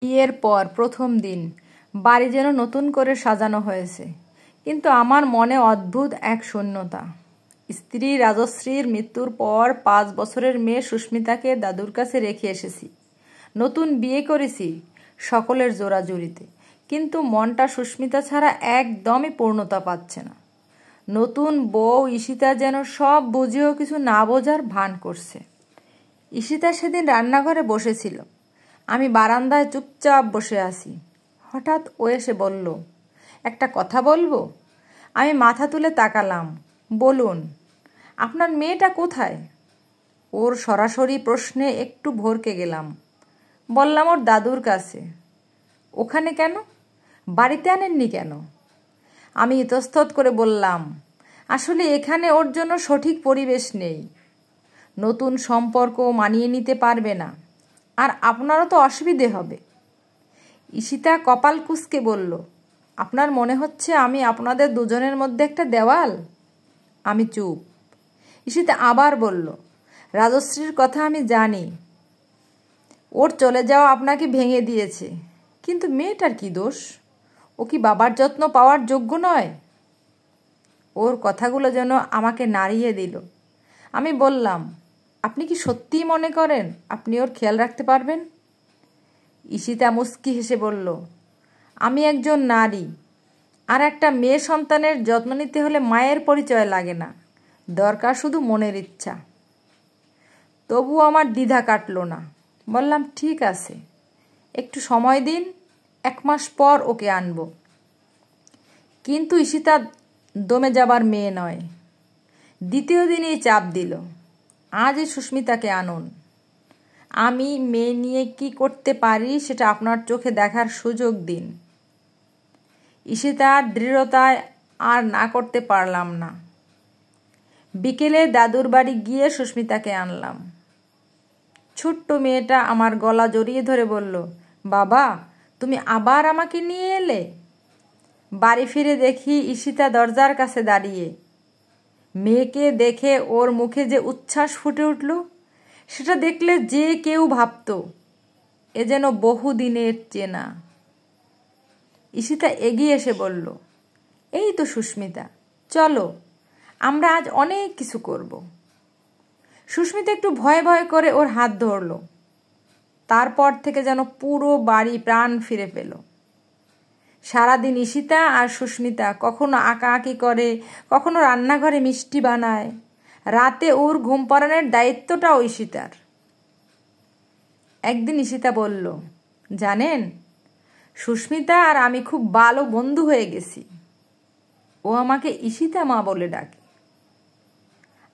বিয়ের পর প্রথম দিন বাড়ি যেন নতুন করে সাজানো হয়েছে, কিন্তু আমার মনে অদ্ভুত এক শূন্যতা। স্ত্রী রাজশ্রীর মৃত্যুর পর 5 বছরের মেয়ে সুস্মিতাকে দাদুর কাছে রেখে এসেছি। নতুন বিয়ে করেছি সকলের জোড়াজুড়িতে, কিন্তু মনটা সুস্মিতা ছাড়া একদমই পূর্ণতা পাচ্ছে না। নতুন বউ ঈশিতা যেন সব বুঝেও কিছু না বোঝার ভান করছে। ঈশিতা সেদিন রান্নাঘরে বসেছিল, আমি বারান্দায় চুপচাপ বসে আছি। হঠাৎ ও এসে বলল, একটা কথা বলবো? আমি মাথা তুলে তাকালাম। বলুন। আপনার মেয়েটা কোথায়? ওর সরাসরি প্রশ্নে একটু ভরকে গেলাম। বললাম, ওর দাদুর কাছে। ওখানে কেন? বাড়িতে আনেননি কেন? আমি ইতস্তত করে বললাম, আসলে এখানে ওর জন্য সঠিক পরিবেশ নেই। নতুন সম্পর্ক মানিয়ে নিতে পারবে না, আর আপনারও তো অসুবিধে হবে। ঈশিতা কপাল কুঁচকে বলল, আপনার মনে হচ্ছে আমি আপনাদের দুজনের মধ্যে একটা দেওয়াল? আমি চুপ। ঈশিতা আবার বলল, রাজশ্রীর কথা আমি জানি। ওর চলে যাওয়া আপনাকে ভেঙে দিয়েছে, কিন্তু মেয়েটার কি দোষ? ও কি বাবার যত্ন পাওয়ার যোগ্য নয়? ওর কথাগুলো যেন আমাকে নাড়িয়ে দিল। আমি বললাম, আপনি কি সত্যিই মনে করেন আপনি ওর খেয়াল রাখতে পারবেন? ঈশিতা মুচকি হেসে বলল, আমি একজন নারী, আর একটা মেয়ে সন্তানের যত্ন নিতে হলে মায়ের পরিচয় লাগে না, দরকার শুধু মনের ইচ্ছা। তবু আমার দ্বিধা কাটল না। বললাম, ঠিক আছে, একটু সময় দিন, 1 মাস পর ওকে আনব। কিন্তু ঈশিতা দমে যাবার মেয়ে নয়। দ্বিতীয় দিনই চাপ দিল, আজই সুস্মিতাকে আনুন। আমি মেয়ে নিয়ে কি করতে পারি সেটা আপনার চোখে দেখার সুযোগ দিন। ঈশিতার দৃঢ়তায় আর না করতে পারলাম না। বিকেলে দাদুর বাড়ি গিয়ে সুস্মিতাকে আনলাম। ছোট্ট মেয়েটা আমার গলা জড়িয়ে ধরে বলল, বাবা, তুমি আবার আমাকে নিয়ে এলে? বাড়ি ফিরে দেখি ঈশিতা দরজার কাছে দাঁড়িয়ে। মেয়েকে দেখে ওর মুখে যে উচ্ছ্বাস ফুটে উঠল, সেটা দেখলে যে কেউ ভাবত এ যেন বহুদিনের চেনা। ঈশিতা এগিয়ে এসে বলল, এই তো সুস্মিতা, চলো, আমরা আজ অনেক কিছু করব। সুস্মিতা একটু ভয় ভয় করে ওর হাত ধরল। তারপর থেকে যেন পুরো বাড়ি প্রাণ ফিরে পেল। সারাদিন ঈশিতা আর সুস্মিতা কখনো আঁকাআঁকি করে, কখনো রান্নাঘরে মিষ্টি বানায়। রাতে ওর ঘুম পাড়ানোর দায়িত্বটাও ঈশিতার। একদিন ঈশিতা বলল, জানেন, সুস্মিতা আর আমি খুব ভালো বন্ধু হয়ে গেছি। ও আমাকে ঈশিতা মা বলে ডাকে।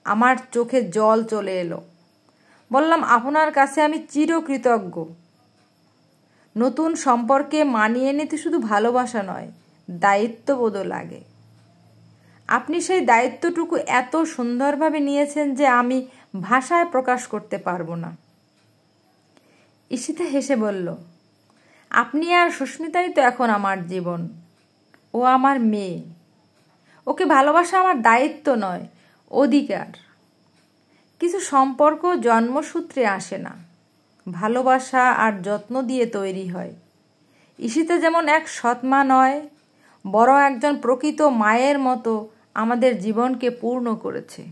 আমার চোখে জল চলে এলো। বললাম, আপনার কাছে আমি চিরকৃতজ্ঞ। নতুন সম্পর্কে মানিয়ে নিতে শুধু ভালোবাসা নয়, দায়িত্ববোধও লাগে। আপনি সেই দায়িত্বটুকু এত সুন্দরভাবে নিয়েছেন যে আমি ভাষায় প্রকাশ করতে পারবো না। ঈশিতা হেসে বলল, আপনি আর সুস্মিতাই তো এখন আমার জীবন। ও আমার মেয়ে। ওকে ভালোবাসা আমার দায়িত্ব নয়, অধিকার। কিছু সম্পর্ক জন্মসূত্রে আসে না, ভালোবাসা আর যত্ন দিয়ে তৈরি হয়। ঈশিতা যেমন এক সৎমা নয়, বড় একজন প্রকৃত মায়ের মতো আমাদের জীবনকে পূর্ণ করেছে।